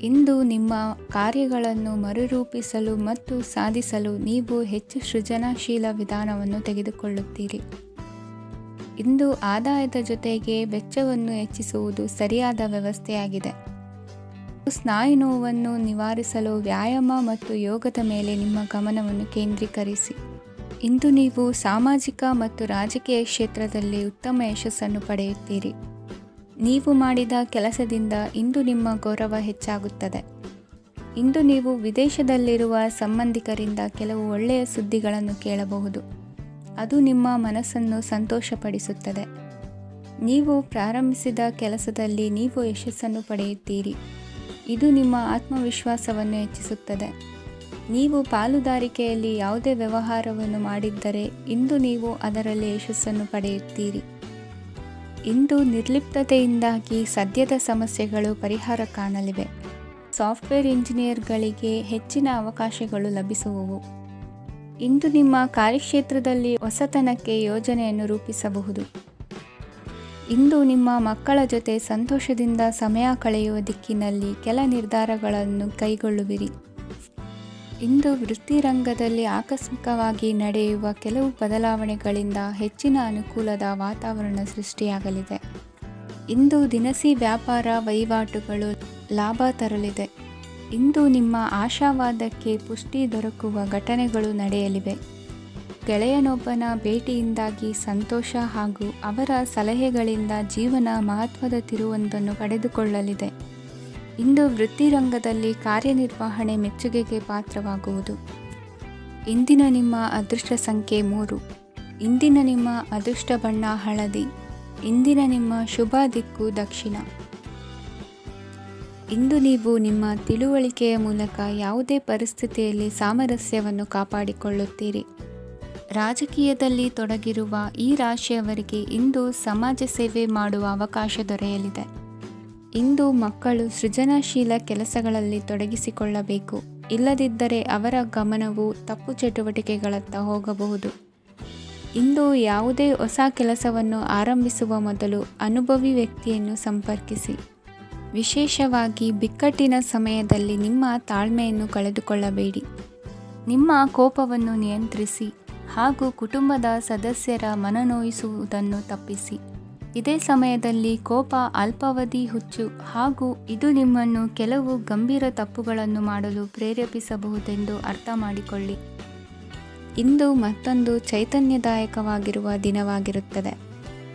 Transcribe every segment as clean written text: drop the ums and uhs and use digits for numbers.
ಇಂದು ನಿಮ್ಮ ಕಾರ್ಯಗಳನ್ನು ಮರುರೂಪಿಸಲು ಮತ್ತು ಸಾಧಿಸಲು ನೀವು ಹೆಚ್ಚು ಸೃಜನಶೀಲ ವಿಧಾನವನ್ನು ತೆಗೆದುಕೊಳ್ಳುತ್ತೀರಿ. ಇಂದು ಆದಾಯದ ಜೊತೆಗೆ ವೆಚ್ಚವನ್ನು ಹೆಚ್ಚಿಸುವುದು ಸರಿಯಾದ ವ್ಯವಸ್ಥೆಯಾಗಿದೆ. ಸ್ನಾಯು ನೋವನ್ನು ನಿವಾರಿಸಲು ವ್ಯಾಯಾಮ ಮತ್ತು ಯೋಗದ ಮೇಲೆ ನಿಮ್ಮ ಗಮನವನ್ನು ಕೇಂದ್ರೀಕರಿಸಿ. ಇಂದು ನೀವು ಸಾಮಾಜಿಕ ಮತ್ತು ರಾಜಕೀಯ ಕ್ಷೇತ್ರದಲ್ಲಿ ಉತ್ತಮ ಯಶಸ್ಸನ್ನು ಪಡೆಯುತ್ತೀರಿ. ನೀವು ಮಾಡಿದ ಕೆಲಸದಿಂದ ಇಂದು ನಿಮ್ಮ ಗೌರವ ಹೆಚ್ಚಾಗುತ್ತದೆ. ಇಂದು ನೀವು ವಿದೇಶದಲ್ಲಿರುವ ಸಂಬಂಧಿಕರಿಂದ ಕೆಲವು ಒಳ್ಳೆಯ ಸುದ್ದಿಗಳನ್ನು ಕೇಳಬಹುದು. ಅದು ನಿಮ್ಮ ಮನಸ್ಸನ್ನು ಸಂತೋಷಪಡಿಸುತ್ತದೆ. ನೀವು ಪ್ರಾರಂಭಿಸಿದ ಕೆಲಸದಲ್ಲಿ ನೀವು ಯಶಸ್ಸನ್ನು ಪಡೆಯುತ್ತೀರಿ. ಇದು ನಿಮ್ಮ ಆತ್ಮವಿಶ್ವಾಸವನ್ನು ಹೆಚ್ಚಿಸುತ್ತದೆ. ನೀವು ಪಾಲುದಾರಿಕೆಯಲ್ಲಿ ಯಾವುದೇ ವ್ಯವಹಾರವನ್ನು ಮಾಡಿದ್ದರೆ ಇಂದು ನೀವು ಅದರಲ್ಲಿ ಯಶಸ್ಸನ್ನು ಪಡೆಯುತ್ತೀರಿ. ಇಂದು ನಿರ್ಲಿಪ್ತತೆಯಿಂದಾಗಿ ಸದ್ಯದ ಸಮಸ್ಯೆಗಳು ಪರಿಹಾರ ಕಾಣಲಿವೆ. ಸಾಫ್ಟ್ವೇರ್ ಇಂಜಿನಿಯರ್ಗಳಿಗೆ ಹೆಚ್ಚಿನ ಅವಕಾಶಗಳು ಲಭಿಸುವವು. ಇಂದು ನಿಮ್ಮ ಕಾರ್ಯಕ್ಷೇತ್ರದಲ್ಲಿ ಹೊಸತನಕ್ಕೆ ಯೋಜನೆಯನ್ನು ರೂಪಿಸಬಹುದು. ಇಂದು ನಿಮ್ಮ ಮಕ್ಕಳ ಜೊತೆ ಸಂತೋಷದಿಂದ ಸಮಯ ಕಳೆಯುವ ದಿಕ್ಕಿನಲ್ಲಿ ಕೆಲ ನಿರ್ಧಾರಗಳನ್ನು ಕೈಗೊಳ್ಳುವಿರಿ. ಇಂದು ವೃತ್ತಿರಂಗದಲ್ಲಿ ಆಕಸ್ಮಿಕವಾಗಿ ನಡೆಯುವ ಕೆಲವು ಬದಲಾವಣೆಗಳಿಂದ ಹೆಚ್ಚಿನ ಅನುಕೂಲದ ವಾತಾವರಣ ಸೃಷ್ಟಿಯಾಗಲಿದೆ. ಇಂದು ದಿನಸಿ ವ್ಯಾಪಾರ ವಹಿವಾಟುಗಳು ಲಾಭ ತರಲಿದೆ. ಇಂದು ನಿಮ್ಮ ಆಶಾವಾದಕ್ಕೆ ಪುಷ್ಟಿ ದೊರಕುವ ಘಟನೆಗಳು ನಡೆಯಲಿವೆ. ಗೆಳೆಯನೊಬ್ಬನ ಭೇಟಿಯಿಂದಾಗಿ ಸಂತೋಷ ಹಾಗೂ ಅವರ ಸಲಹೆಗಳಿಂದ ಜೀವನ ಮಹತ್ವದ ತಿರುವೊಂದನ್ನು ಪಡೆದುಕೊಳ್ಳಲಿದೆ. ಇಂದು ವೃತ್ತಿರಂಗದಲ್ಲಿ ಕಾರ್ಯನಿರ್ವಹಣೆ ಮೆಚ್ಚುಗೆಗೆ ಪಾತ್ರವಾಗುವುದು. ಇಂದಿನ ನಿಮ್ಮ ಅದೃಷ್ಟ ಸಂಖ್ಯೆ 3. ಇಂದಿನ ನಿಮ್ಮ ಅದೃಷ್ಟ ಬಣ್ಣ ಹಳದಿ. ಇಂದಿನ ನಿಮ್ಮ ಶುಭ ದಿಕ್ಕು ದಕ್ಷಿಣ. ಇಂದು ನೀವು ನಿಮ್ಮ ತಿಳುವಳಿಕೆಯ ಮೂಲಕ ಯಾವುದೇ ಪರಿಸ್ಥಿತಿಯಲ್ಲಿ ಸಾಮರಸ್ಯವನ್ನು ಕಾಪಾಡಿಕೊಳ್ಳುತ್ತೀರಿ. ರಾಜಕೀಯದಲ್ಲಿ ತೊಡಗಿರುವ ಈ ರಾಶಿಯವರಿಗೆ ಇಂದು ಸಮಾಜ ಸೇವೆ ಮಾಡುವ ಅವಕಾಶ ದೊರೆಯಲಿದೆ. ಇಂದು ಮಕ್ಕಳು ಸೃಜನಶೀಲ ಕೆಲಸಗಳಲ್ಲಿ ತೊಡಗಿಸಿಕೊಳ್ಳಬೇಕು. ಇಲ್ಲದಿದ್ದರೆ ಅವರ ಗಮನವು ತಪ್ಪು ಚಟುವಟಿಕೆಗಳತ್ತ ಹೋಗಬಹುದು. ಇಂದು ಯಾವುದೇ ಹೊಸ ಕೆಲಸವನ್ನು ಆರಂಭಿಸುವ ಮೊದಲು ಅನುಭವಿ ವ್ಯಕ್ತಿಯನ್ನು ಸಂಪರ್ಕಿಸಿ. ವಿಶೇಷವಾಗಿ ಬಿಕ್ಕಟ್ಟಿನ ಸಮಯದಲ್ಲಿ ನಿಮ್ಮ ತಾಳ್ಮೆಯನ್ನು ಕಳೆದುಕೊಳ್ಳಬೇಡಿ. ನಿಮ್ಮ ಕೋಪವನ್ನು ನಿಯಂತ್ರಿಸಿ ಹಾಗೂ ಕುಟುಂಬದ ಸದಸ್ಯರ ಮನನೋಯಿಸುವುದನ್ನು ತಪ್ಪಿಸಿ. ಇದೇ ಸಮಯದಲ್ಲಿ ಕೋಪ ಅಲ್ಪಾವಧಿ ಹುಚ್ಚು ಹಾಗೂ ಇದು ನಿಮ್ಮನ್ನು ಕೆಲವು ಗಂಭೀರ ತಪ್ಪುಗಳನ್ನು ಮಾಡಲು ಪ್ರೇರೇಪಿಸಬಹುದೆಂದು ಅರ್ಥ ಮಾಡಿಕೊಳ್ಳಿ. ಇಂದು ಮತ್ತೊಂದು ಚೈತನ್ಯದಾಯಕವಾಗಿರುವ ದಿನವಾಗಿರುತ್ತದೆ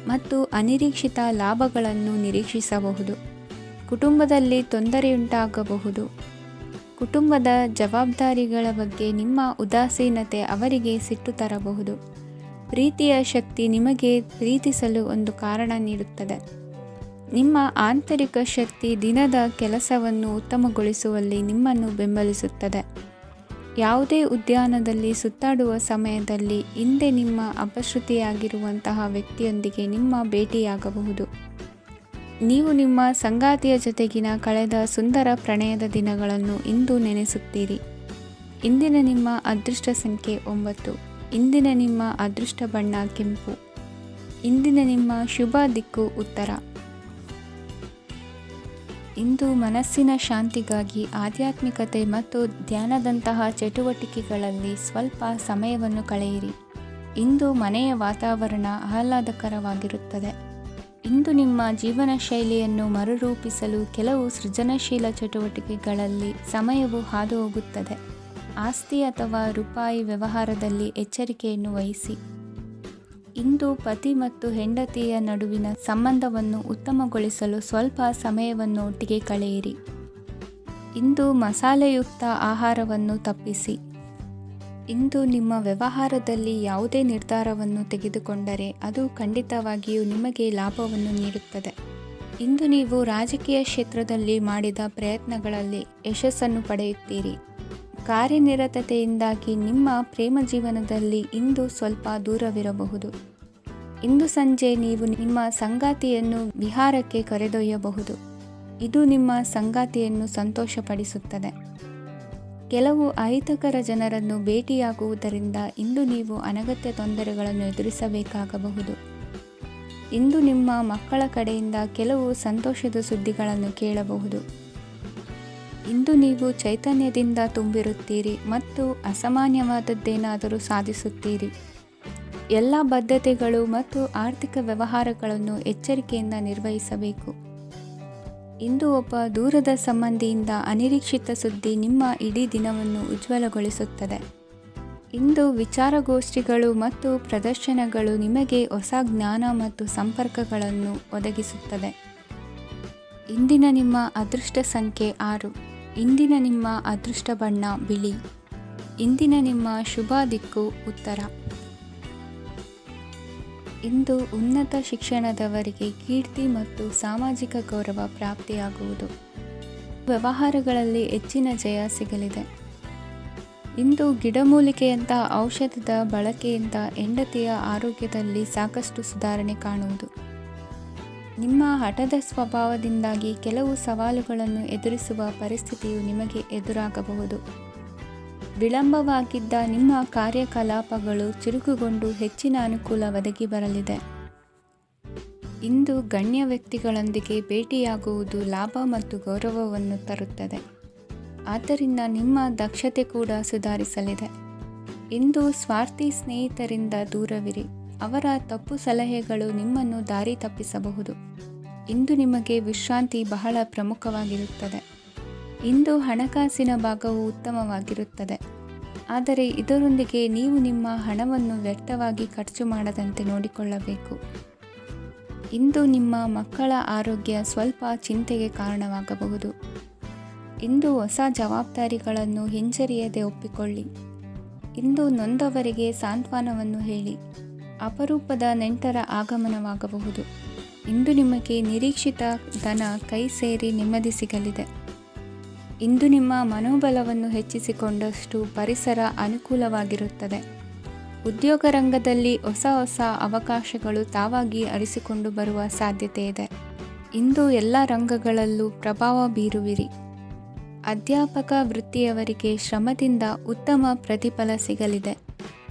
ಮತ್ತು ಅನಿರೀಕ್ಷಿತ ಲಾಭಗಳನ್ನು ನಿರೀಕ್ಷಿಸಬಹುದು. ಕುಟುಂಬದಲ್ಲಿ ತೊಂದರೆಯುಂಟಾಗಬಹುದು. ಕುಟುಂಬದ ಜವಾಬ್ದಾರಿಗಳ ಬಗ್ಗೆ ನಿಮ್ಮ ಉದಾಸೀನತೆ ಅವರಿಗೆ ಸಿಟ್ಟು ತರಬಹುದು. ಪ್ರೀತಿಯ ಶಕ್ತಿ ನಿಮಗೆ ಪ್ರೀತಿಸಲು ಒಂದು ಕಾರಣ ನೀಡುತ್ತದೆ. ನಿಮ್ಮ ಆಂತರಿಕ ಶಕ್ತಿ ದಿನದ ಕೆಲಸವನ್ನು ಉತ್ತಮಗೊಳಿಸುವಲ್ಲಿ ನಿಮ್ಮನ್ನು ಬೆಂಬಲಿಸುತ್ತದೆ. ಯಾವುದೇ ಉದ್ಯಾನದಲ್ಲಿ ಸುತ್ತಾಡುವ ಸಮಯದಲ್ಲಿ ಹಿಂದೆ ನಿಮ್ಮ ಅಪಶ್ರುತಿಯಾಗಿರುವಂತಹ ವ್ಯಕ್ತಿಯೊಂದಿಗೆ ನಿಮ್ಮ ಭೇಟಿಯಾಗಬಹುದು. ನೀವು ನಿಮ್ಮ ಸಂಗಾತಿಯ ಜೊತೆಗಿನ ಕಳೆದ ಸುಂದರ ಪ್ರಣಯದ ದಿನಗಳನ್ನು ಇಂದು ನೆನೆಸುತ್ತೀರಿ. ಇಂದಿನ ನಿಮ್ಮ ಅದೃಷ್ಟ ಸಂಖ್ಯೆ 9. ಇಂದಿನ ನಿಮ್ಮ ಅದೃಷ್ಟ ಬಣ್ಣ ಕೆಂಪು. ಇಂದಿನ ನಿಮ್ಮ ಶುಭ ದಿಕ್ಕು ಉತ್ತರ. ಇಂದು ಮನಸ್ಸಿನ ಶಾಂತಿಗಾಗಿ ಆಧ್ಯಾತ್ಮಿಕತೆ ಮತ್ತು ಧ್ಯಾನದಂತಹ ಚಟುವಟಿಕೆಗಳಲ್ಲಿ ಸ್ವಲ್ಪ ಸಮಯವನ್ನು ಕಳೆಯಿರಿ. ಇಂದು ಮನೆಯ ವಾತಾವರಣ ಆಹ್ಲಾದಕರವಾಗಿರುತ್ತದೆ. ಇಂದು ನಿಮ್ಮ ಜೀವನ ಶೈಲಿಯನ್ನು ಮರುರೂಪಿಸಲು ಕೆಲವು ಸೃಜನಶೀಲ ಚಟುವಟಿಕೆಗಳಲ್ಲಿ ಸಮಯವು ಹಾದುಹೋಗುತ್ತದೆ. ಆಸ್ತಿ ಅಥವಾ ರೂಪಾಯಿ ವ್ಯವಹಾರದಲ್ಲಿ ಎಚ್ಚರಿಕೆಯನ್ನು ವಹಿಸಿ. ಇಂದು ಪತಿ ಮತ್ತು ಹೆಂಡತಿಯ ನಡುವಿನ ಸಂಬಂಧವನ್ನು ಉತ್ತಮಗೊಳಿಸಲು ಸ್ವಲ್ಪ ಸಮಯವನ್ನು ಒಟ್ಟಿಗೆ ಕಳೆಯಿರಿ. ಇಂದು ಮಸಾಲೆಯುಕ್ತ ಆಹಾರವನ್ನು ತಪ್ಪಿಸಿ. ಇಂದು ನಿಮ್ಮ ವ್ಯವಹಾರದಲ್ಲಿ ಯಾವುದೇ ನಿರ್ಧಾರವನ್ನು ತೆಗೆದುಕೊಂಡರೆ ಅದು ಖಂಡಿತವಾಗಿಯೂ ನಿಮಗೆ ಲಾಭವನ್ನು ನೀಡುತ್ತದೆ. ಇಂದು ನೀವು ರಾಜಕೀಯ ಕ್ಷೇತ್ರದಲ್ಲಿ ಮಾಡಿದ ಪ್ರಯತ್ನಗಳಲ್ಲಿ ಯಶಸ್ಸನ್ನು ಪಡೆಯುತ್ತೀರಿ. ಕಾರ್ಯನಿರತತೆಯಿಂದಾಗಿ ನಿಮ್ಮ ಪ್ರೇಮ ಜೀವನದಲ್ಲಿ ಇಂದು ಸ್ವಲ್ಪ ದೂರವಿರಬಹುದು. ಇಂದು ಸಂಜೆ ನೀವು ನಿಮ್ಮ ಸಂಗಾತಿಯನ್ನು ವಿಹಾರಕ್ಕೆ ಕರೆದೊಯ್ಯಬಹುದು. ಇದು ನಿಮ್ಮ ಸಂಗಾತಿಯನ್ನು ಸಂತೋಷಪಡಿಸುತ್ತದೆ. ಕೆಲವು ಅಹಿತಕರ ಜನರನ್ನು ಭೇಟಿಯಾಗುವುದರಿಂದ ಇಂದು ನೀವು ಅನಗತ್ಯ ತೊಂದರೆಗಳನ್ನು ಎದುರಿಸಬೇಕಾಗಬಹುದು. ಇಂದು ನಿಮ್ಮ ಮಕ್ಕಳ ಕಡೆಯಿಂದ ಕೆಲವು ಸಂತೋಷದ ಸುದ್ದಿಗಳನ್ನು ಕೇಳಬಹುದು. ಇಂದು ನೀವು ಚೈತನ್ಯದಿಂದ ತುಂಬಿರುತ್ತೀರಿ ಮತ್ತು ಅಸಾಮಾನ್ಯವಾದದ್ದೇನಾದರೂ ಸಾಧಿಸುತ್ತೀರಿ. ಎಲ್ಲ ಬದ್ಧತೆಗಳು ಮತ್ತು ಆರ್ಥಿಕ ವ್ಯವಹಾರಗಳನ್ನು ಎಚ್ಚರಿಕೆಯಿಂದ ನಿರ್ವಹಿಸಬೇಕು. ಇಂದು ಒಬ್ಬ ದೂರದ ಸಂಬಂಧಿಯಿಂದ ಅನಿರೀಕ್ಷಿತ ಸುದ್ದಿ ನಿಮ್ಮ ಇಡೀ ದಿನವನ್ನು ಉಜ್ವಲಗೊಳಿಸುತ್ತದೆ. ಇಂದು ವಿಚಾರಗೋಷ್ಠಿಗಳು ಮತ್ತು ಪ್ರದರ್ಶನಗಳು ನಿಮಗೆ ಹೊಸ ಜ್ಞಾನ ಮತ್ತು ಸಂಪರ್ಕಗಳನ್ನು ಒದಗಿಸುತ್ತದೆ. ಇಂದಿನ ನಿಮ್ಮ ಅದೃಷ್ಟ ಸಂಖ್ಯೆ 6. ಇಂದಿನ ನಿಮ್ಮ ಅದೃಷ್ಟ ಬಣ್ಣ ಬಿಳಿ. ಇಂದಿನ ನಿಮ್ಮ ಶುಭ ದಿಕ್ಕು ಉತ್ತರ. ಇಂದು ಉನ್ನತ ಶಿಕ್ಷಣದವರಿಗೆ ಕೀರ್ತಿ ಮತ್ತು ಸಾಮಾಜಿಕ ಗೌರವ ಪ್ರಾಪ್ತಿಯಾಗುವುದು. ವ್ಯವಹಾರಗಳಲ್ಲಿ ಹೆಚ್ಚಿನ ಜಯ ಸಿಗಲಿದೆ. ಇಂದು ಗಿಡಮೂಲಿಕೆಯಂತಹ ಔಷಧದ ಬಳಕೆಯಿಂದ ಹೆಂಡತಿಯ ಆರೋಗ್ಯದಲ್ಲಿ ಸಾಕಷ್ಟು ಸುಧಾರಣೆ ಕಾಣುವುದು. ನಿಮ್ಮ ಹಠದ ಸ್ವಭಾವದಿಂದಾಗಿ ಕೆಲವು ಸವಾಲುಗಳನ್ನು ಎದುರಿಸುವ ಪರಿಸ್ಥಿತಿಯು ನಿಮಗೆ ಎದುರಾಗಬಹುದು. ವಿಳಂಬವಾಗಿದ್ದ ನಿಮ್ಮ ಕಾರ್ಯಕಲಾಪಗಳು ಚುರುಕುಗೊಂಡು ಹೆಚ್ಚಿನ ಅನುಕೂಲ ಒದಗಿ ಬರಲಿದೆ. ಇಂದು ಗಣ್ಯ ವ್ಯಕ್ತಿಗಳೊಂದಿಗೆ ಭೇಟಿಯಾಗುವುದು ಲಾಭ ಮತ್ತು ಗೌರವವನ್ನು ತರುತ್ತದೆ. ಆದ್ದರಿಂದ ನಿಮ್ಮ ದಕ್ಷತೆ ಕೂಡ ಸುಧಾರಿಸಲಿದೆ. ಇಂದು ಸ್ವಾರ್ಥಿ ಸ್ನೇಹಿತರಿಂದ ದೂರವಿರಿ. ಅವರ ತಪ್ಪು ಸಲಹೆಗಳು ನಿಮ್ಮನ್ನು ದಾರಿ ತಪ್ಪಿಸಬಹುದು. ಇಂದು ನಿಮಗೆ ವಿಶ್ರಾಂತಿ ಬಹಳ ಪ್ರಮುಖವಾಗಿರುತ್ತದೆ. ಇಂದು ಹಣಕಾಸಿನ ಭಾಗವು ಉತ್ತಮವಾಗಿರುತ್ತದೆ. ಆದರೆ ಇದರೊಂದಿಗೆ ನೀವು ನಿಮ್ಮ ಹಣವನ್ನು ವ್ಯರ್ಥವಾಗಿ ಖರ್ಚು ಮಾಡದಂತೆ ನೋಡಿಕೊಳ್ಳಬೇಕು. ಇಂದು ನಿಮ್ಮ ಮಕ್ಕಳ ಆರೋಗ್ಯ ಸ್ವಲ್ಪ ಚಿಂತೆಗೆ ಕಾರಣವಾಗಬಹುದು. ಇಂದು ಹೊಸ ಜವಾಬ್ದಾರಿಗಳನ್ನು ಹಿಂಜರಿಯದೆ ಒಪ್ಪಿಕೊಳ್ಳಿ. ಇಂದು ನೊಂದವರಿಗೆ ಸಾಂತ್ವನವನ್ನು ಹೇಳಿ. ಅಪರೂಪದ ನೆಂಟರ ಆಗಮನವಾಗಬಹುದು. ಇಂದು ನಿಮಗೆ ನಿರೀಕ್ಷಿತ ಧನ ಕೈ ಸೇರಿ ನೆಮ್ಮದಿ ಸಿಗಲಿದೆ. ಇಂದು ನಿಮ್ಮ ಮನೋಬಲವನ್ನು ಹೆಚ್ಚಿಸಿಕೊಂಡಷ್ಟು ಪರಿಸರ ಅನುಕೂಲವಾಗಿರುತ್ತದೆ. ಉದ್ಯೋಗ ರಂಗದಲ್ಲಿ ಹೊಸ ಹೊಸ ಅವಕಾಶಗಳು ತಾವಾಗಿ ಅರಿಸಿಕೊಂಡು ಬರುವ ಸಾಧ್ಯತೆ ಇದೆ. ಇಂದು ಎಲ್ಲ ರಂಗಗಳಲ್ಲೂ ಪ್ರಭಾವ ಬೀರುವಿರಿ. ಅಧ್ಯಾಪಕ ವೃತ್ತಿಯವರಿಗೆ ಶ್ರಮದಿಂದ ಉತ್ತಮ ಪ್ರತಿಫಲ ಸಿಗಲಿದೆ.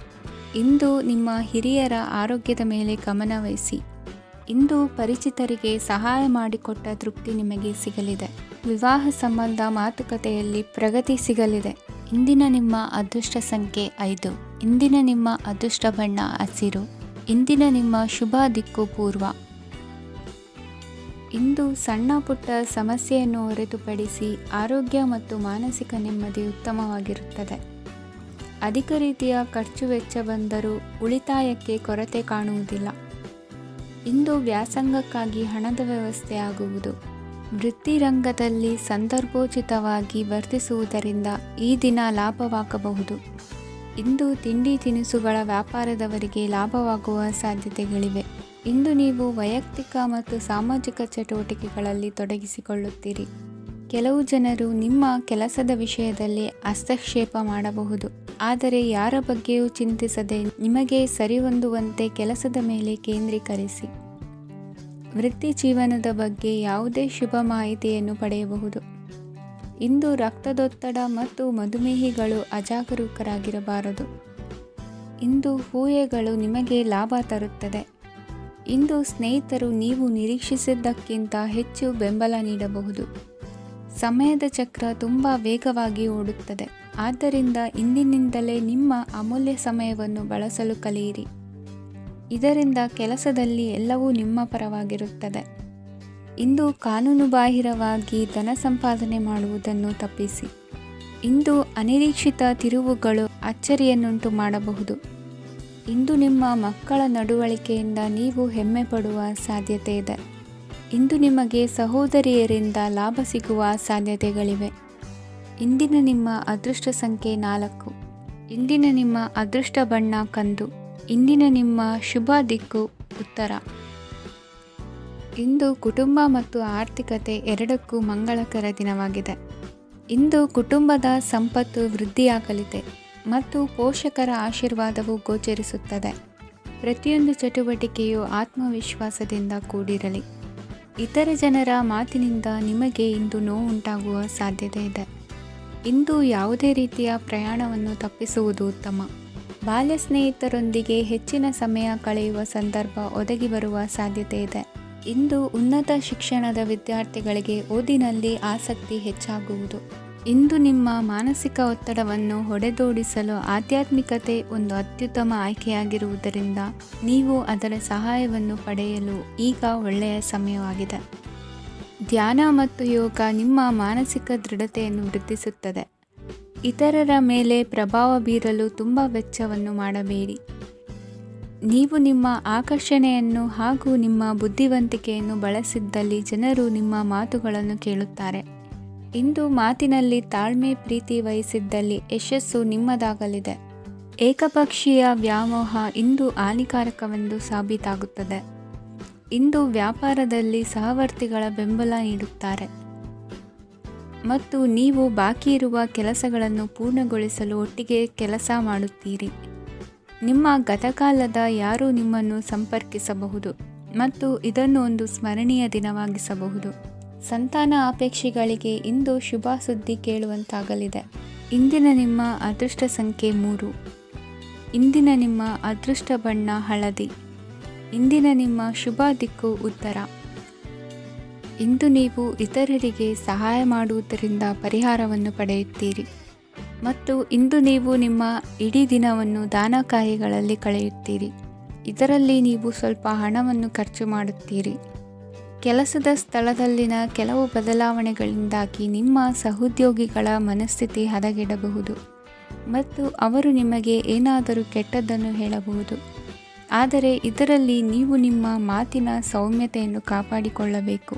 ಇಂದು ನಿಮ್ಮ ಹಿರಿಯರ ಆರೋಗ್ಯದ ಮೇಲೆ ಗಮನವಹಿಸಿ. ಇಂದು ಪರಿಚಿತರಿಗೆ ಸಹಾಯ ಮಾಡಿಕೊಟ್ಟ ತೃಪ್ತಿ ನಿಮಗೆ ಸಿಗಲಿದೆ. ವಿವಾಹ ಸಂಬಂಧ ಮಾತುಕತೆಯಲ್ಲಿ ಪ್ರಗತಿ ಸಿಗಲಿದೆ. ಇಂದಿನ ನಿಮ್ಮ ಅದೃಷ್ಟ ಸಂಖ್ಯೆ 5. ಇಂದಿನ ನಿಮ್ಮ ಅದೃಷ್ಟ ಬಣ್ಣ ಹಸಿರು. ಇಂದಿನ ನಿಮ್ಮ ಶುಭ ದಿಕ್ಕು ಪೂರ್ವ. ಇಂದು ಸಣ್ಣ ಪುಟ್ಟ ಸಮಸ್ಯೆಯನ್ನು ಹೊರತುಪಡಿಸಿ ಆರೋಗ್ಯ ಮತ್ತು ಮಾನಸಿಕ ನೆಮ್ಮದಿ ಉತ್ತಮವಾಗಿರುತ್ತದೆ. ಅಧಿಕ ರೀತಿಯ ಖರ್ಚು ವೆಚ್ಚ ಬಂದರೂ ಉಳಿತಾಯಕ್ಕೆ ಕೊರತೆ ಕಾಣುವುದಿಲ್ಲ. ಇಂದು ವ್ಯಾಸಂಗಕ್ಕಾಗಿ ಹಣದ ವ್ಯವಸ್ಥೆ ಆಗುವುದು. ವೃತ್ತಿರಂಗದಲ್ಲಿ ಸಂದರ್ಭೋಚಿತವಾಗಿ ವರ್ತಿಸುವುದರಿಂದ ಈ ದಿನ ಲಾಭವಾಗಬಹುದು. ಇಂದು ತಿಂಡಿ ತಿನಿಸುಗಳ ವ್ಯಾಪಾರದವರಿಗೆ ಲಾಭವಾಗುವ ಸಾಧ್ಯತೆಗಳಿವೆ. ಇಂದು ನೀವು ವೈಯಕ್ತಿಕ ಮತ್ತು ಸಾಮಾಜಿಕ ಚಟುವಟಿಕೆಗಳಲ್ಲಿ ತೊಡಗಿಸಿಕೊಳ್ಳುತ್ತೀರಿ. ಕೆಲವು ಜನರು ನಿಮ್ಮ ಕೆಲಸದ ವಿಷಯದಲ್ಲಿ ಹಸ್ತಕ್ಷೇಪ ಮಾಡಬಹುದು. ಆದರೆ ಯಾರ ಬಗ್ಗೆಯೂ ಚಿಂತಿಸದೆ ನಿಮಗೆ ಸರಿಹೊಂದುವಂತೆ ಕೆಲಸದ ಮೇಲೆ ಕೇಂದ್ರೀಕರಿಸಿ. ವೃತ್ತಿ ಜೀವನದ ಬಗ್ಗೆ ಯಾವುದೇ ಶುಭ ಮಾಹಿತಿಯನ್ನು ಪಡೆಯಬಹುದು. ಇಂದು ರಕ್ತದೊತ್ತಡ ಮತ್ತು ಮಧುಮೇಹಿಗಳು ಅಜಾಗರೂಕರಾಗಿರಬಾರದು. ಇಂದು ಊಹೆಗಳು ನಿಮಗೆ ಲಾಭ ತರುತ್ತದೆ. ಇಂದು ಸ್ನೇಹಿತರು ನೀವು ನಿರೀಕ್ಷಿಸಿದ್ದಕ್ಕಿಂತ ಹೆಚ್ಚು ಬೆಂಬಲ ನೀಡಬಹುದು. ಸಮಯದ ಚಕ್ರ ತುಂಬ ವೇಗವಾಗಿ ಓಡುತ್ತದೆ. ಆದ್ದರಿಂದ ಇಂದಿನಿಂದಲೇ ನಿಮ್ಮ ಅಮೂಲ್ಯ ಸಮಯವನ್ನು ಬಳಸಲು ಕಲಿಯಿರಿ. ಇದರಿಂದ ಕೆಲಸದಲ್ಲಿ ಎಲ್ಲವೂ ನಿಮ್ಮ ಪರವಾಗಿರುತ್ತದೆ. ಇಂದು ಕಾನೂನುಬಾಹಿರವಾಗಿ ಧನ ಸಂಪಾದನೆ ಮಾಡುವುದನ್ನು ತಪ್ಪಿಸಿ. ಇಂದು ಅನಿರೀಕ್ಷಿತ ತಿರುವುಗಳು ಅಚ್ಚರಿಯನ್ನುಂಟು ಮಾಡಬಹುದು. ಇಂದು ನಿಮ್ಮ ಮಕ್ಕಳ ನಡವಳಿಕೆಯಿಂದ ನೀವು ಹೆಮ್ಮೆ ಪಡುವ ಸಾಧ್ಯತೆ ಇದೆ. ಇಂದು ನಿಮಗೆ ಸಹೋದರಿಯರಿಂದ ಲಾಭ ಸಿಗುವ ಸಾಧ್ಯತೆಗಳಿವೆ. ಇಂದಿನ ನಿಮ್ಮ ಅದೃಷ್ಟ ಸಂಖ್ಯೆ 4. ಇಂದಿನ ನಿಮ್ಮ ಅದೃಷ್ಟ ಬಣ್ಣ ಕಂದು. ಇಂದಿನ ನಿಮ್ಮ ಶುಭ ದಿಕ್ಕು ಉತ್ತರ. ಇಂದು ಕುಟುಂಬ ಮತ್ತು ಆರ್ಥಿಕತೆ ಎರಡಕ್ಕೂ ಮಂಗಳಕರ ದಿನವಾಗಿದೆ. ಇಂದು ಕುಟುಂಬದ ಸಂಪತ್ತು ವೃದ್ಧಿಯಾಗಲಿದೆ ಮತ್ತು ಪೋಷಕರ ಆಶೀರ್ವಾದವು ಗೋಚರಿಸುತ್ತದೆ. ಪ್ರತಿಯೊಂದು ಚಟುವಟಿಕೆಯು ಆತ್ಮವಿಶ್ವಾಸದಿಂದ ಕೂಡಿರಲಿ. ಇತರ ಜನರ ಮಾತಿನಿಂದ ನಿಮಗೆ ಇಂದು ನೋವುಂಟಾಗುವ ಸಾಧ್ಯತೆ ಇದೆ. ಇಂದು ಯಾವುದೇ ರೀತಿಯ ಪ್ರಯಾಣವನ್ನು ತಪ್ಪಿಸುವುದು ಉತ್ತಮ. ಬಾಲ್ಯ ಸ್ನೇಹಿತರೊಂದಿಗೆ ಹೆಚ್ಚಿನ ಸಮಯ ಕಳೆಯುವ ಸಂದರ್ಭ ಒದಗಿ ಬರುವ ಸಾಧ್ಯತೆ ಇದೆ. ಇಂದು ಉನ್ನತ ಶಿಕ್ಷಣದ ವಿದ್ಯಾರ್ಥಿಗಳಿಗೆ ಓದಿನಲ್ಲಿ ಆಸಕ್ತಿ ಹೆಚ್ಚಾಗುವುದು. ಇಂದು ನಿಮ್ಮ ಮಾನಸಿಕ ಒತ್ತಡವನ್ನು ಹೊಡೆದೋಡಿಸಲು ಆಧ್ಯಾತ್ಮಿಕತೆ ಒಂದು ಅತ್ಯುತ್ತಮ ಆಯ್ಕೆಯಾಗಿರುವುದರಿಂದ ನೀವು ಅದರ ಸಹಾಯವನ್ನು ಪಡೆಯಲು ಈಗ ಒಳ್ಳೆಯ ಸಮಯವಾಗಿದೆ. ಧ್ಯಾನ ಮತ್ತು ಯೋಗ ನಿಮ್ಮ ಮಾನಸಿಕ ದೃಢತೆಯನ್ನು ವೃದ್ಧಿಸುತ್ತದೆ. ಇತರರ ಮೇಲೆ ಪ್ರಭಾವ ಬೀರಲು ತುಂಬ ವೆಚ್ಚವನ್ನು ಮಾಡಬೇಡಿ. ನೀವು ನಿಮ್ಮ ಆಕರ್ಷಣೆಯನ್ನು ಹಾಗೂ ನಿಮ್ಮ ಬುದ್ಧಿವಂತಿಕೆಯನ್ನು ಬಳಸಿದ್ದಲ್ಲಿ ಜನರು ನಿಮ್ಮ ಮಾತುಗಳನ್ನು ಕೇಳುತ್ತಾರೆ. ಇಂದು ಮಾತಿನಲ್ಲಿ ತಾಳ್ಮೆ ಪ್ರೀತಿ ವಹಿಸಿದ್ದಲ್ಲಿ ಯಶಸ್ಸು ನಿಮ್ಮದಾಗಲಿದೆ. ಏಕಪಕ್ಷೀಯ ವ್ಯಾಮೋಹ ಇಂದು ಹಾನಿಕಾರಕವೆಂದು ಸಾಬೀತಾಗುತ್ತದೆ. ಇಂದು ವ್ಯಾಪಾರದಲ್ಲಿ ಸಹವರ್ತಿಗಳ ಬೆಂಬಲ ನೀಡುತ್ತಾರೆ ಮತ್ತು ನೀವು ಬಾಕಿ ಇರುವ ಕೆಲಸಗಳನ್ನು ಪೂರ್ಣಗೊಳಿಸಲು ಒಟ್ಟಿಗೆ ಕೆಲಸ ಮಾಡುತ್ತೀರಿ. ನಿಮ್ಮ ಗತಕಾಲದ ಯಾರೂ ನಿಮ್ಮನ್ನು ಸಂಪರ್ಕಿಸಬಹುದು ಮತ್ತು ಇದನ್ನು ಒಂದು ಸ್ಮರಣೀಯ ದಿನವಾಗಿಸಬಹುದು. ಸಂತಾನ ಅಪೇಕ್ಷೆಗಳಿಗೆ ಇಂದು ಶುಭ ಸುದ್ದಿ ಕೇಳುವಂತಾಗಲಿದೆ. ಇಂದಿನ ನಿಮ್ಮ ಅದೃಷ್ಟ ಸಂಖ್ಯೆ 3. ಇಂದಿನ ನಿಮ್ಮ ಅದೃಷ್ಟ ಬಣ್ಣ ಹಳದಿ. ಇಂದಿನ ನಿಮ್ಮ ಶುಭ ದಿಕ್ಕು ಉತ್ತರ. ಇಂದು ನೀವು ಇತರರಿಗೆ ಸಹಾಯ ಮಾಡುವುದರಿಂದ ಪರಿಹಾರವನ್ನು ಪಡೆಯುತ್ತೀರಿ ಮತ್ತು ಇಂದು ನೀವು ನಿಮ್ಮ ಇಡೀ ದಿನವನ್ನು ದಾನ ಕಾರ್ಯಗಳಲ್ಲಿ ಕಳೆಯುತ್ತೀರಿ. ಇದರಲ್ಲಿ ನೀವು ಸ್ವಲ್ಪ ಹಣವನ್ನು ಖರ್ಚು ಮಾಡುತ್ತೀರಿ. ಕೆಲಸದ ಸ್ಥಳದಲ್ಲಿನ ಕೆಲವು ಬದಲಾವಣೆಗಳಿಂದಾಗಿ ನಿಮ್ಮ ಸಹೋದ್ಯೋಗಿಗಳ ಮನಸ್ಥಿತಿ ಹದಗೆಡಬಹುದು ಮತ್ತು ಅವರು ನಿಮಗೆ ಏನಾದರೂ ಕೆಟ್ಟದ್ದನ್ನು ಹೇಳಬಹುದು. ಆದರೆ ಇದರಲ್ಲಿ ನೀವು ನಿಮ್ಮ ಮಾತಿನ ಸೌಮ್ಯತೆಯನ್ನು ಕಾಪಾಡಿಕೊಳ್ಳಬೇಕು.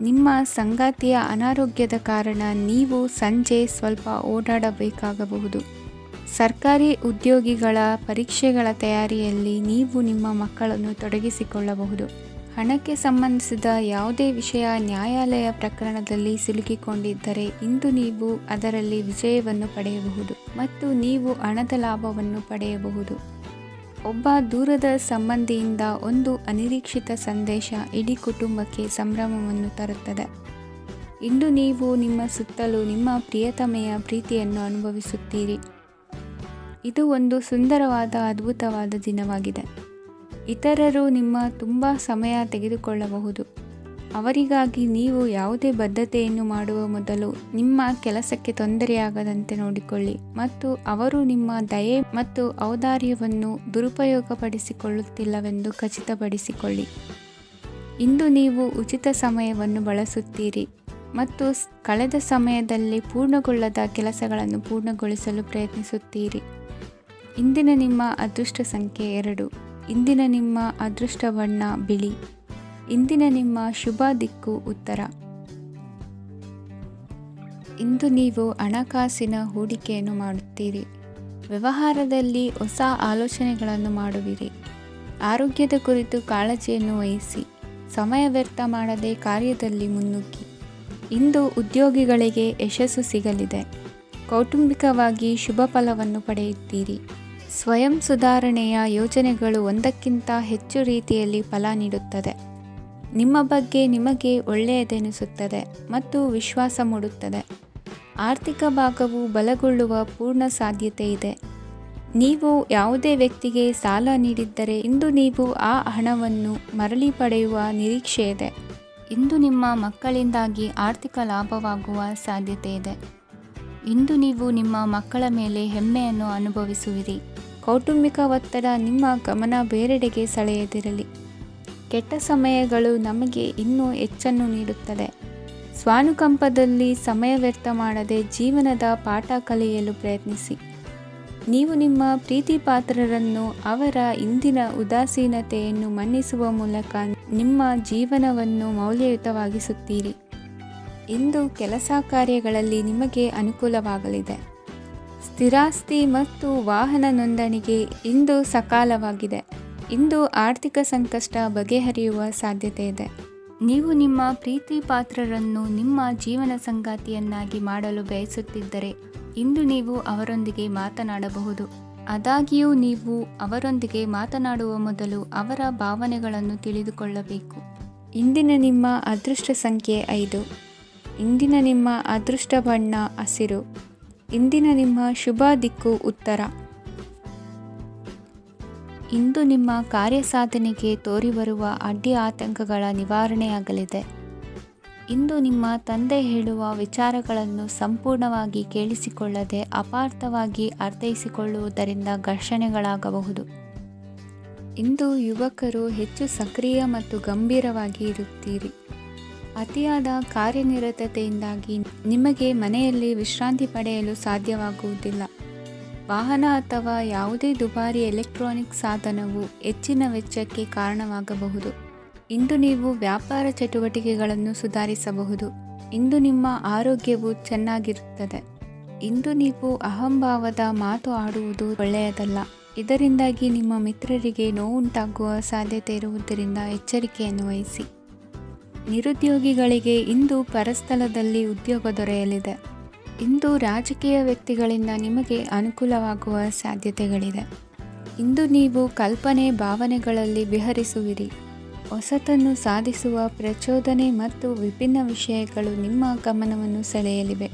ನಿಮ್ಮ ಸಂಗಾತಿಯ ಅನಾರೋಗ್ಯದ ಕಾರಣ ನೀವು ಸಂಜೆ ಸ್ವಲ್ಪ ಓಡಾಡಬೇಕಾಗಬಹುದು. ಸರ್ಕಾರಿ ಉದ್ಯೋಗಿಗಳ ಪರೀಕ್ಷೆಗಳ ತಯಾರಿಯಲ್ಲಿ ನೀವು ನಿಮ್ಮ ಮಕ್ಕಳನ್ನು ತೊಡಗಿಸಿಕೊಳ್ಳಬಹುದು. ಹಣಕ್ಕೆ ಸಂಬಂಧಿಸಿದ ಯಾವುದೇ ವಿಷಯ ನ್ಯಾಯಾಲಯ ಪ್ರಕರಣದಲ್ಲಿ ಸಿಲುಕಿಕೊಂಡಿದ್ದರೆ ಇಂದು ನೀವು ಅದರಲ್ಲಿ ವಿಜಯವನ್ನು ಪಡೆಯಬಹುದು ಮತ್ತು ನೀವು ಹಣದ ಲಾಭವನ್ನು ಪಡೆಯಬಹುದು. ಒಬ್ಬ ದೂರದ ಸಂಬಂಧಿಯಿಂದ ಒಂದು ಅನಿರೀಕ್ಷಿತ ಸಂದೇಶ ಇಡೀ ಕುಟುಂಬಕ್ಕೆ ಸಂಭ್ರಮವನ್ನು ತರುತ್ತದೆ. ಇಂದು ನೀವು ನಿಮ್ಮ ಸುತ್ತಲೂ ನಿಮ್ಮ ಪ್ರಿಯತಮೆಯ ಪ್ರೀತಿಯನ್ನು ಅನುಭವಿಸುತ್ತೀರಿ. ಇದು ಒಂದು ಸುಂದರವಾದ ಅದ್ಭುತವಾದ ದಿನವಾಗಿದೆ. ಇತರರು ನಿಮ್ಮ ತುಂಬ ಸಮಯ ತೆಗೆದುಕೊಳ್ಳಬಹುದು. ಅವರಿಗಾಗಿ ನೀವು ಯಾವುದೇ ಬದ್ಧತೆಯನ್ನು ಮಾಡುವ ಮೊದಲು ನಿಮ್ಮ ಕೆಲಸಕ್ಕೆ ತೊಂದರೆಯಾಗದಂತೆ ನೋಡಿಕೊಳ್ಳಿ ಮತ್ತು ಅವರು ನಿಮ್ಮ ದಯೆ ಮತ್ತು ಔದಾರ್ಯವನ್ನು ದುರುಪಯೋಗಪಡಿಸಿಕೊಳ್ಳುತ್ತಿಲ್ಲವೆಂದು ಖಚಿತಪಡಿಸಿಕೊಳ್ಳಿ. ಇಂದು ನೀವು ಉಚಿತ ಸಮಯವನ್ನು ಬಳಸುತ್ತೀರಿ ಮತ್ತು ಕಳೆದ ಸಮಯದಲ್ಲಿ ಪೂರ್ಣಗೊಳ್ಳದ ಕೆಲಸಗಳನ್ನು ಪೂರ್ಣಗೊಳಿಸಲು ಪ್ರಯತ್ನಿಸುತ್ತೀರಿ. ಇಂದಿನ ನಿಮ್ಮ ಅದೃಷ್ಟ ಸಂಖ್ಯೆ 2. ಇಂದಿನ ನಿಮ್ಮ ಅದೃಷ್ಟ ಬಣ್ಣ ಬಿಳಿ. ಇಂದಿನ ನಿಮ್ಮ ಶುಭ ದಿಕ್ಕು ಉತ್ತರ. ಇಂದು ನೀವು ಹಣಕಾಸಿನ ಹೂಡಿಕೆಯನ್ನು ಮಾಡುತ್ತೀರಿ. ವ್ಯವಹಾರದಲ್ಲಿ ಹೊಸ ಆಲೋಚನೆಗಳನ್ನು ಮಾಡುವಿರಿ. ಆರೋಗ್ಯದ ಕುರಿತು ಕಾಳಜಿಯನ್ನು ವಹಿಸಿ. ಸಮಯ ವ್ಯರ್ಥ ಮಾಡದೆ ಕಾರ್ಯದಲ್ಲಿ ಮುನ್ನುಗ್ಗಿ. ಇಂದು ಉದ್ಯೋಗಿಗಳಿಗೆ ಯಶಸ್ಸು ಸಿಗಲಿದೆ. ಕೌಟುಂಬಿಕವಾಗಿ ಶುಭ ಫಲವನ್ನು ಪಡೆಯುತ್ತೀರಿ. ಸ್ವಯಂ ಸುಧಾರಣೆಯ ಯೋಜನೆಗಳು ಒಂದಕ್ಕಿಂತ ಹೆಚ್ಚು ರೀತಿಯಲ್ಲಿ ಫಲ ನೀಡುತ್ತದೆ. ನಿಮ್ಮ ಬಗ್ಗೆ ನಿಮಗೆ ಒಳ್ಳೆಯದೆನಿಸುತ್ತದೆ ಮತ್ತು ವಿಶ್ವಾಸ ಮೂಡುತ್ತದೆ. ಆರ್ಥಿಕ ಭಾಗವು ಬಲಗೊಳ್ಳುವ ಪೂರ್ಣ ಸಾಧ್ಯತೆ ಇದೆ. ನೀವು ಯಾವುದೇ ವ್ಯಕ್ತಿಗೆ ಸಾಲ ನೀಡಿದ್ದರೆ ಇಂದು ನೀವು ಆ ಹಣವನ್ನು ಮರಳಿ ಪಡೆಯುವ ನಿರೀಕ್ಷೆ ಇದೆ. ಇಂದು ನಿಮ್ಮ ಮಕ್ಕಳಿಂದಾಗಿ ಆರ್ಥಿಕ ಲಾಭವಾಗುವ ಸಾಧ್ಯತೆ ಇದೆ. ಇಂದು ನೀವು ನಿಮ್ಮ ಮಕ್ಕಳ ಮೇಲೆ ಹೆಮ್ಮೆಯನ್ನು ಅನುಭವಿಸುವಿರಿ. ಕೌಟುಂಬಿಕ ಒತ್ತಡ ನಿಮ್ಮ ಗಮನ ಬೇರೆಡೆಗೆ ಸೆಳೆಯದಿರಲಿ. ಕೆಟ್ಟ ಸಮಯಗಳು ನಮಗೆ ಇನ್ನೂ ಹೆಚ್ಚನ್ನು ನೀಡುತ್ತದೆ. ಸ್ವಾನುಕಂಪದಲ್ಲಿ ಸಮಯ ವ್ಯರ್ಥ ಮಾಡದೆ ಜೀವನದ ಪಾಠ ಕಲಿಯಲು ಪ್ರಯತ್ನಿಸಿ. ನೀವು ನಿಮ್ಮ ಪ್ರೀತಿ ಪಾತ್ರರನ್ನು ಅವರ ಇಂದಿನ ಉದಾಸೀನತೆಯನ್ನು ಮನ್ನಿಸುವ ಮೂಲಕ ನಿಮ್ಮ ಜೀವನವನ್ನು ಮೌಲ್ಯಯುತವಾಗಿಸುತ್ತೀರಿ. ಇಂದು ಕೆಲಸ ಕಾರ್ಯಗಳಲ್ಲಿ ನಿಮಗೆ ಅನುಕೂಲವಾಗಲಿದೆ. ಸ್ಥಿರಾಸ್ತಿ ಮತ್ತು ವಾಹನ ನೋಂದಣಿಗೆ ಇಂದು ಸಕಾಲವಾಗಿದೆ. ಇಂದು ಆರ್ಥಿಕ ಸಂಕಷ್ಟ ಬಗೆಹರಿಯುವ ಸಾಧ್ಯತೆ ಇದೆ. ನೀವು ನಿಮ್ಮ ಪ್ರೀತಿ ಪಾತ್ರರನ್ನು ನಿಮ್ಮ ಜೀವನ ಸಂಗಾತಿಯನ್ನಾಗಿ ಮಾಡಲು ಬಯಸುತ್ತಿದ್ದರೆ ಇಂದು ನೀವು ಅವರೊಂದಿಗೆ ಮಾತನಾಡಬಹುದು. ಆದಾಗ್ಯೂ ನೀವು ಅವರೊಂದಿಗೆ ಮಾತನಾಡುವ ಮೊದಲು ಅವರ ಭಾವನೆಗಳನ್ನು ತಿಳಿದುಕೊಳ್ಳಬೇಕು. ಇಂದಿನ ನಿಮ್ಮ ಅದೃಷ್ಟ ಸಂಖ್ಯೆ 5. ಇಂದಿನ ನಿಮ್ಮ ಅದೃಷ್ಟ ಬಣ್ಣ ಹಸಿರು. ಇಂದಿನ ನಿಮ್ಮ ಶುಭ ದಿಕ್ಕು ಉತ್ತರ. ಇಂದು ನಿಮ್ಮ ಕಾರ್ಯಸಾಧನೆಗೆ ತೋರಿಬರುವ ಅಡ್ಡಿ ಆತಂಕಗಳ ನಿವಾರಣೆಯಾಗಲಿದೆ. ಇಂದು ನಿಮ್ಮ ತಂದೆ ಹೇಳುವ ವಿಚಾರಗಳನ್ನು ಸಂಪೂರ್ಣವಾಗಿ ಕೇಳಿಸಿಕೊಳ್ಳದೆ ಅಪಾರ್ಥವಾಗಿ ಅರ್ಥೈಸಿಕೊಳ್ಳುವುದರಿಂದ ಘರ್ಷಣೆಗಳಾಗಬಹುದು. ಇಂದು ಯುವಕರು ಹೆಚ್ಚು ಸಕ್ರಿಯ ಮತ್ತು ಗಂಭೀರವಾಗಿ ಇರುತ್ತೀರಿ. ಅತಿಯಾದ ಕಾರ್ಯನಿರತತೆಯಿಂದಾಗಿ ನಿಮಗೆ ಮನೆಯಲ್ಲಿ ವಿಶ್ರಾಂತಿ ಪಡೆಯಲು ಸಾಧ್ಯವಾಗುವುದಿಲ್ಲ. ವಾಹನ ಅಥವಾ ಯಾವುದೇ ದುಬಾರಿ ಎಲೆಕ್ಟ್ರಾನಿಕ್ ಸಾಧನವು ಹೆಚ್ಚಿನ ವೆಚ್ಚಕ್ಕೆ ಕಾರಣವಾಗಬಹುದು. ಇಂದು ನೀವು ವ್ಯಾಪಾರ ಚಟುವಟಿಕೆಗಳನ್ನು ಸುಧಾರಿಸಬಹುದು. ಇಂದು ನಿಮ್ಮ ಆರೋಗ್ಯವು ಚೆನ್ನಾಗಿರುತ್ತದೆ. ಇಂದು ನೀವು ಅಹಂಭಾವದ ಮಾತು ಆಡುವುದು ಒಳ್ಳೆಯದಲ್ಲ. ಇದರಿಂದಾಗಿ ನಿಮ್ಮ ಮಿತ್ರರಿಗೆ ನೋವುಂಟಾಗುವ ಸಾಧ್ಯತೆ ಇರುವುದರಿಂದ ಎಚ್ಚರಿಕೆಯನ್ನು ವಹಿಸಿ. ನಿರುದ್ಯೋಗಿಗಳಿಗೆ ಇಂದು ಪರಸ್ಥಳದಲ್ಲಿ ಉದ್ಯೋಗ ದೊರೆಯಲಿದೆ. ಇಂದು ರಾಜಕೀಯ ವ್ಯಕ್ತಿಗಳಿಂದ ನಿಮಗೆ ಅನುಕೂಲವಾಗುವ ಸಾಧ್ಯತೆಗಳಿದೆ. ಇಂದು ನೀವು ಕಲ್ಪನೆ ಭಾವನೆಗಳಲ್ಲಿ ವಿಹರಿಸುವಿರಿ. ಹೊಸತನ್ನು ಸಾಧಿಸುವ ಪ್ರಚೋದನೆ ಮತ್ತು ವಿಭಿನ್ನ ವಿಷಯಗಳು ನಿಮ್ಮ ಗಮನವನ್ನು ಸೆಳೆಯಲಿವೆ.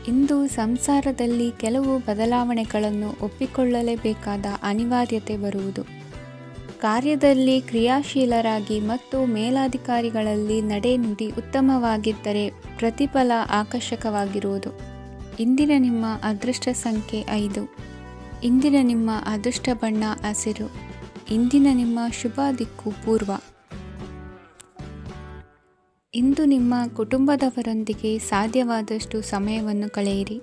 ಇಂದು ಸಂಸಾರದಲ್ಲಿ ಕೆಲವು ಬದಲಾವಣೆಗಳನ್ನು ಒಪ್ಪಿಕೊಳ್ಳಲೇಬೇಕಾದ ಅನಿವಾರ್ಯತೆ ಬರುವುದು. ಕಾರ್ಯದಲ್ಲಿ ಕ್ರಿಯಾಶೀಲರಾಗಿ ಮತ್ತು ಮೇಲಾಧಿಕಾರಿಗಳಲ್ಲಿ ನಡೆನುಡಿ ಉತ್ತಮವಾಗಿದ್ದರೆ ಪ್ರತಿಫಲ ಆಕರ್ಷಕವಾಗಿರುವುದು. ಇಂದಿನ ನಿಮ್ಮ ಅದೃಷ್ಟ ಸಂಖ್ಯೆ 5. ಇಂದಿನ ನಿಮ್ಮ ಅದೃಷ್ಟ ಬಣ್ಣ ಹಸಿರು. ಇಂದಿನ ನಿಮ್ಮ ಶುಭ ದಿಕ್ಕು ಪೂರ್ವ. ಇಂದು ನಿಮ್ಮ ಕುಟುಂಬದವರೊಂದಿಗೆ ಸಾಧ್ಯವಾದಷ್ಟು ಸಮಯವನ್ನು ಕಳೆಯಿರಿ.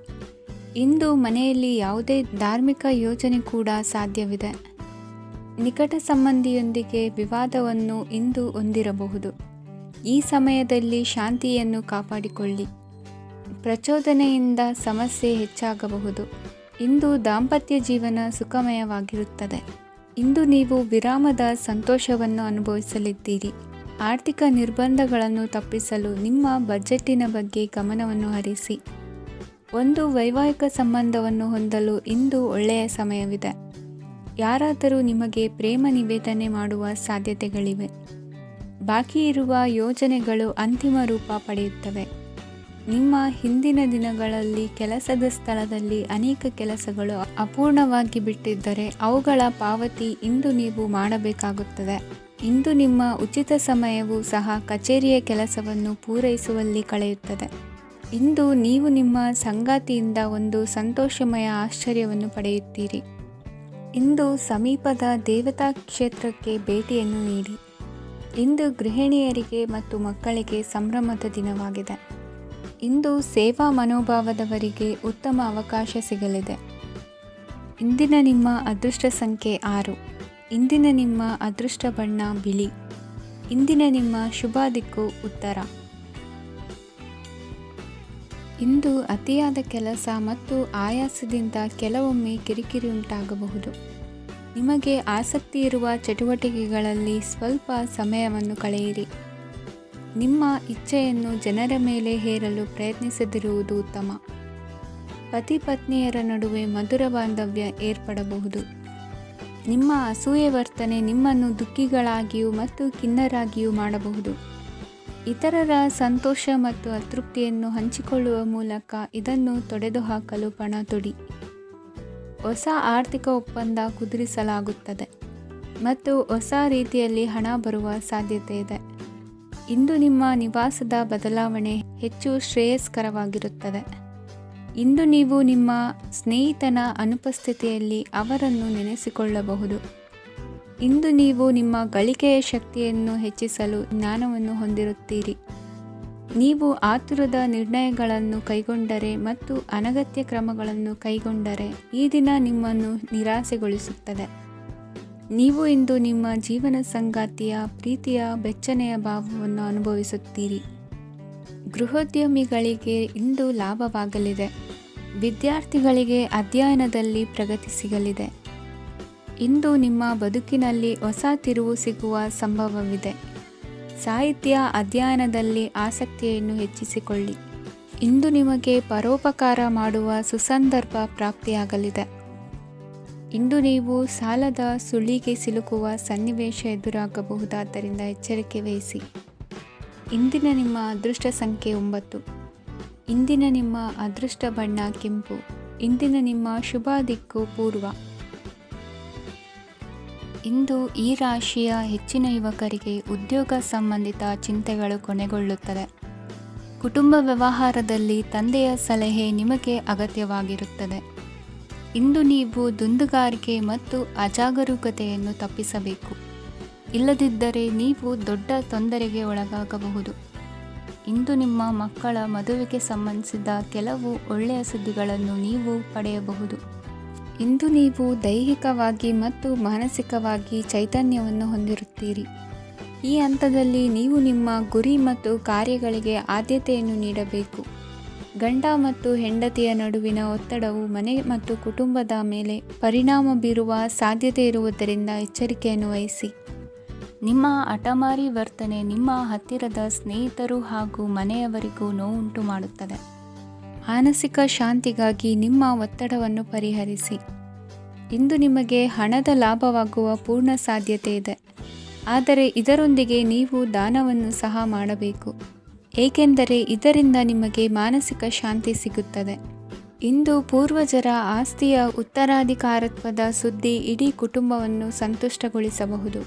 ಇಂದು ಮನೆಯಲ್ಲಿ ಯಾವುದೇ ಧಾರ್ಮಿಕ ಯೋಜನೆ ಕೂಡ ಸಾಧ್ಯವಿದೆ. ನಿಕಟ ಸಂಬಂಧಿಯೊಂದಿಗೆ ವಿವಾದವನ್ನು ಇಂದು ಹೊಂದಿರಬಹುದು. ಈ ಸಮಯದಲ್ಲಿ ಶಾಂತಿಯನ್ನು ಕಾಪಾಡಿಕೊಳ್ಳಿ. ಪ್ರಚೋದನೆಯಿಂದ ಸಮಸ್ಯೆ ಹೆಚ್ಚಾಗಬಹುದು. ಇಂದು ದಾಂಪತ್ಯ ಜೀವನ ಸುಖಮಯವಾಗಿರುತ್ತದೆ. ಇಂದು ನೀವು ವಿರಾಮದ ಸಂತೋಷವನ್ನು ಅನುಭವಿಸಲಿದ್ದೀರಿ. ಆರ್ಥಿಕ ನಿರ್ಬಂಧಗಳನ್ನು ತಪ್ಪಿಸಲು ನಿಮ್ಮ ಬಜೆಟ್ಟಿನ ಬಗ್ಗೆ ಗಮನವನ್ನು ಹರಿಸಿ. ಒಂದು ವೈವಾಹಿಕ ಸಂಬಂಧವನ್ನು ಹೊಂದಲು ಇಂದು ಒಳ್ಳೆಯ ಸಮಯವಿದೆ. ಯಾರಾದರೂ ನಿಮಗೆ ಪ್ರೇಮ ನಿವೇದನೆ ಮಾಡುವ ಸಾಧ್ಯತೆಗಳಿವೆ. ಬಾಕಿ ಇರುವ ಯೋಜನೆಗಳು ಅಂತಿಮ ರೂಪ ಪಡೆಯುತ್ತವೆ. ನಿಮ್ಮ ಹಿಂದಿನ ದಿನಗಳಲ್ಲಿ ಕೆಲಸದ ಸ್ಥಳದಲ್ಲಿ ಅನೇಕ ಕೆಲಸಗಳು ಅಪೂರ್ಣವಾಗಿ ಬಿಟ್ಟಿದ್ದರೆ ಅವುಗಳ ಪಾವತಿ ಇಂದು ನೀವು ಮಾಡಬೇಕಾಗುತ್ತದೆ. ಇಂದು ನಿಮ್ಮ ಉಚಿತ ಸಮಯವು ಸಹ ಕಚೇರಿಯ ಕೆಲಸವನ್ನು ಪೂರೈಸುವಲ್ಲಿ ಕಳೆಯುತ್ತದೆ. ಇಂದು ನೀವು ನಿಮ್ಮ ಸಂಗಾತಿಯಿಂದ ಒಂದು ಸಂತೋಷಮಯ ಆಶ್ಚರ್ಯವನ್ನು ಪಡೆಯುತ್ತೀರಿ. ಇಂದು ಸಮೀಪದ ದೇವತಾ ಕ್ಷೇತ್ರಕ್ಕೆ ಭೇಟಿಯನ್ನು ನೀಡಿ. ಇಂದು ಗೃಹಿಣಿಯರಿಗೆ ಮತ್ತು ಮಕ್ಕಳಿಗೆ ಸಂಭ್ರಮದ ದಿನವಾಗಿದೆ. ಇಂದು ಸೇವಾ ಮನೋಭಾವದವರಿಗೆ ಉತ್ತಮ ಅವಕಾಶ ಸಿಗಲಿದೆ. ಇಂದಿನ ನಿಮ್ಮ ಅದೃಷ್ಟ ಸಂಖ್ಯೆ 6. ಇಂದಿನ ನಿಮ್ಮ ಅದೃಷ್ಟ ಬಣ್ಣ ಬಿಳಿ. ಇಂದಿನ ನಿಮ್ಮ ಶುಭ ದಿಕ್ಕು ಉತ್ತರ. ಇಂದು ಅತಿಯಾದ ಕೆಲಸ ಮತ್ತು ಆಯಾಸದಿಂದ ಕೆಲವೊಮ್ಮೆ ಕಿರಿಕಿರಿ ಉಂಟಾಗಬಹುದು. ನಿಮಗೆ ಆಸಕ್ತಿ ಇರುವ ಚಟುವಟಿಕೆಗಳಲ್ಲಿ ಸ್ವಲ್ಪ ಸಮಯವನ್ನು ಕಳೆಯಿರಿ. ನಿಮ್ಮ ಇಚ್ಛೆಯನ್ನು ಜನರ ಮೇಲೆ ಹೇರಲು ಪ್ರಯತ್ನಿಸದಿರುವುದು ಉತ್ತಮ. ಪತಿ ಪತ್ನಿಯರ ನಡುವೆ ಮಧುರ ಬಾಂಧವ್ಯ ಏರ್ಪಡಬಹುದು. ನಿಮ್ಮ ಅಸೂಯೆ ವರ್ತನೆ ನಿಮ್ಮನ್ನು ದುಃಖಿಗಳಾಗಿಯೂ ಮತ್ತು ಖಿನ್ನರಾಗಿಯೂ ಮಾಡಬಹುದು. ಇತರರ ಸಂತೋಷ ಮತ್ತು ಅತೃಪ್ತಿಯನ್ನು ಹಂಚಿಕೊಳ್ಳುವ ಮೂಲಕ ಇದನ್ನು ತೊಡೆದುಹಾಕಲು ಪಣ ತೊಡಿ. ಹೊಸ ಆರ್ಥಿಕ ಒಪ್ಪಂದ ಕುದುರಿಸಲಾಗುತ್ತದೆ ಮತ್ತು ಹೊಸ ರೀತಿಯಲ್ಲಿ ಹಣ ಬರುವ ಸಾಧ್ಯತೆ ಇದೆ. ಇಂದು ನಿಮ್ಮ ನಿವಾಸದ ಬದಲಾವಣೆ ಹೆಚ್ಚು ಶ್ರೇಯಸ್ಕರವಾಗಿರುತ್ತದೆ. ಇಂದು ನೀವು ನಿಮ್ಮ ಸ್ನೇಹಿತನ ಅನುಪಸ್ಥಿತಿಯಲ್ಲಿ ಅವರನ್ನು ನೆನೆಸಿಕೊಳ್ಳಬಹುದು. ಇಂದು ನೀವು ನಿಮ್ಮ ಗಳಿಕೆಯ ಶಕ್ತಿಯನ್ನು ಹೆಚ್ಚಿಸಲು ಜ್ಞಾನವನ್ನು ಹೊಂದಿರುತ್ತೀರಿ. ನೀವು ಆತುರದ ನಿರ್ಣಯಗಳನ್ನು ಕೈಗೊಂಡರೆ ಮತ್ತು ಅನಗತ್ಯ ಕ್ರಮಗಳನ್ನು ಕೈಗೊಂಡರೆ ಈ ದಿನ ನಿಮ್ಮನ್ನು ನಿರಾಸೆಗೊಳಿಸುತ್ತದೆ. ನೀವು ಇಂದು ನಿಮ್ಮ ಜೀವನ ಸಂಗಾತಿಯ ಪ್ರೀತಿಯ ಬೆಚ್ಚನೆಯ ಭಾವವನ್ನು ಅನುಭವಿಸುತ್ತೀರಿ. ಗೃಹೋದ್ಯಮಿಗಳಿಗೆ ಇಂದು ಲಾಭವಾಗಲಿದೆ. ವಿದ್ಯಾರ್ಥಿಗಳಿಗೆ ಅಧ್ಯಯನದಲ್ಲಿ ಪ್ರಗತಿ ಸಿಗಲಿದೆ. ಇಂದು ನಿಮ್ಮ ಬದುಕಿನಲ್ಲಿ ಹೊಸ ತಿರುವು ಸಿಗುವ ಸಂಭವವಿದೆ. ಸಾಹಿತ್ಯ ಅಧ್ಯಯನದಲ್ಲಿ ಆಸಕ್ತಿಯನ್ನು ಹೆಚ್ಚಿಸಿಕೊಳ್ಳಿ. ಇಂದು ನಿಮಗೆ ಪರೋಪಕಾರ ಮಾಡುವ ಸುಸಂದರ್ಭ ಪ್ರಾಪ್ತಿಯಾಗಲಿದೆ. ಇಂದು ನೀವು ಸಾಲದ ಸುಳಿಗೆ ಸಿಲುಕುವ ಸನ್ನಿವೇಶ ಎದುರಾಗಬಹುದಾದ್ದರಿಂದ ಎಚ್ಚರಿಕೆ ವಹಿಸಿ. ಇಂದಿನ ನಿಮ್ಮ ಅದೃಷ್ಟ ಸಂಖ್ಯೆ 9. ಇಂದಿನ ನಿಮ್ಮ ಅದೃಷ್ಟ ಬಣ್ಣ ಕೆಂಪು. ಇಂದಿನ ನಿಮ್ಮ ಶುಭ ದಿಕ್ಕು ಪೂರ್ವ. ಇಂದು ಈ ರಾಶಿಯ ಹೆಚ್ಚಿನ ಯುವಕರಿಗೆ ಉದ್ಯೋಗ ಸಂಬಂಧಿತ ಚಿಂತೆಗಳು ಕೊನೆಗೊಳ್ಳುತ್ತದೆ. ಕುಟುಂಬ ವ್ಯವಹಾರದಲ್ಲಿ ತಂದೆಯ ಸಲಹೆ ನಿಮಗೆ ಅಗತ್ಯವಾಗಿರುತ್ತದೆ. ಇಂದು ನೀವು ದುಂದುಗಾರಿಕೆ ಮತ್ತು ಅಜಾಗರೂಕತೆಯನ್ನು ತಪ್ಪಿಸಬೇಕು. ಇಲ್ಲದಿದ್ದರೆ ನೀವು ದೊಡ್ಡ ತೊಂದರೆಗೆ ಒಳಗಾಗಬಹುದು. ಇಂದು ನಿಮ್ಮ ಮಕ್ಕಳ ಮದುವೆಗೆ ಸಂಬಂಧಿಸಿದ ಕೆಲವು ಒಳ್ಳೆಯ ಸುದ್ದಿಗಳನ್ನು ನೀವು ಪಡೆಯಬಹುದು. ಇಂದು ನೀವು ದೈಹಿಕವಾಗಿ ಮತ್ತು ಮಾನಸಿಕವಾಗಿ ಚೈತನ್ಯವನ್ನು ಹೊಂದಿರುತ್ತೀರಿ. ಈ ಹಂತದಲ್ಲಿ ನೀವು ನಿಮ್ಮ ಗುರಿ ಮತ್ತು ಕಾರ್ಯಗಳಿಗೆ ಆದ್ಯತೆಯನ್ನು ನೀಡಬೇಕು. ಗಂಡ ಮತ್ತು ಹೆಂಡತಿಯ ನಡುವಿನ ಒತ್ತಡವು ಮನೆ ಮತ್ತು ಕುಟುಂಬದ ಮೇಲೆ ಪರಿಣಾಮ ಬೀರುವ ಸಾಧ್ಯತೆ ಇರುವುದರಿಂದ ಎಚ್ಚರಿಕೆಯನ್ನು ವಹಿಸಿ. ನಿಮ್ಮ ಹಠಮಾರಿ ವರ್ತನೆ ನಿಮ್ಮ ಹತ್ತಿರದ ಸ್ನೇಹಿತರು ಹಾಗೂ ಮನೆಯವರಿಗೂ ನೋವುಂಟು ಮಾಡುತ್ತದೆ. ಮಾನಸಿಕ ಶಾಂತಿಗಾಗಿ ನಿಮ್ಮ ಒತ್ತಡವನ್ನು ಪರಿಹರಿಸಿ. ಇಂದು ನಿಮಗೆ ಹಣದ ಲಾಭವಾಗುವ ಪೂರ್ಣ ಸಾಧ್ಯತೆ ಇದೆ, ಆದರೆ ಇದರೊಂದಿಗೆ ನೀವು ದಾನವನ್ನು ಸಹ ಮಾಡಬೇಕು, ಏಕೆಂದರೆ ಇದರಿಂದ ನಿಮಗೆ ಮಾನಸಿಕ ಶಾಂತಿ ಸಿಗುತ್ತದೆ. ಇಂದು ಪೂರ್ವಜರ ಆಸ್ತಿಯ ಉತ್ತರಾಧಿಕಾರತ್ವದ ಸುದ್ದಿ ಇಡೀ ಕುಟುಂಬವನ್ನು ಸಂತುಷ್ಟಗೊಳಿಸಬಹುದು.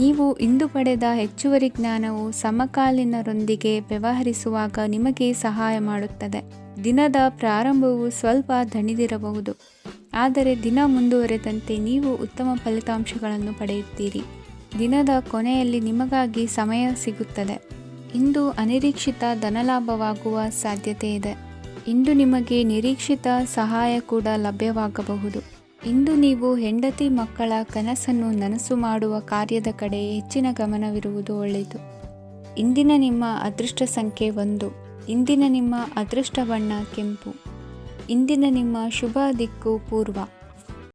ನೀವು ಇಂದು ಪಡೆದ ಹೆಚ್ಚುವರಿ ಜ್ಞಾನವು ಸಮಕಾಲೀನರೊಂದಿಗೆ ವ್ಯವಹರಿಸುವಾಗ ನಿಮಗೆ ಸಹಾಯ ಮಾಡುತ್ತದೆ. ದಿನದ ಪ್ರಾರಂಭವು ಸ್ವಲ್ಪ ದಣಿದಿರಬಹುದು, ಆದರೆ ದಿನ ಮುಂದುವರೆದಂತೆ ನೀವು ಉತ್ತಮ ಫಲಿತಾಂಶಗಳನ್ನು ಪಡೆಯುತ್ತೀರಿ. ದಿನದ ಕೊನೆಯಲ್ಲಿ ನಿಮಗಾಗಿ ಸಮಯ ಸಿಗುತ್ತದೆ. ಇಂದು ಅನಿರೀಕ್ಷಿತ ಧನಲಾಭವಾಗುವ ಸಾಧ್ಯತೆ ಇದೆ. ಇಂದು ನಿಮಗೆ ನಿರೀಕ್ಷಿತ ಸಹಾಯ ಕೂಡ ಲಭ್ಯವಾಗಬಹುದು. ಇಂದು ನೀವು ಹೆಂಡತಿ ಮಕ್ಕಳ ಕನಸನ್ನು ನನಸು ಮಾಡುವ ಕಾರ್ಯದ ಕಡೆ ಹೆಚ್ಚಿನ ಗಮನವಿರುವುದು ಒಳ್ಳೆಯದು. ಇಂದಿನ ನಿಮ್ಮ ಅದೃಷ್ಟ ಸಂಖ್ಯೆ 1. ಇಂದಿನ ನಿಮ್ಮ ಅದೃಷ್ಟ ಬಣ್ಣ ಕೆಂಪು. ಇಂದಿನ ನಿಮ್ಮ ಶುಭ ದಿಕ್ಕು ಪೂರ್ವ.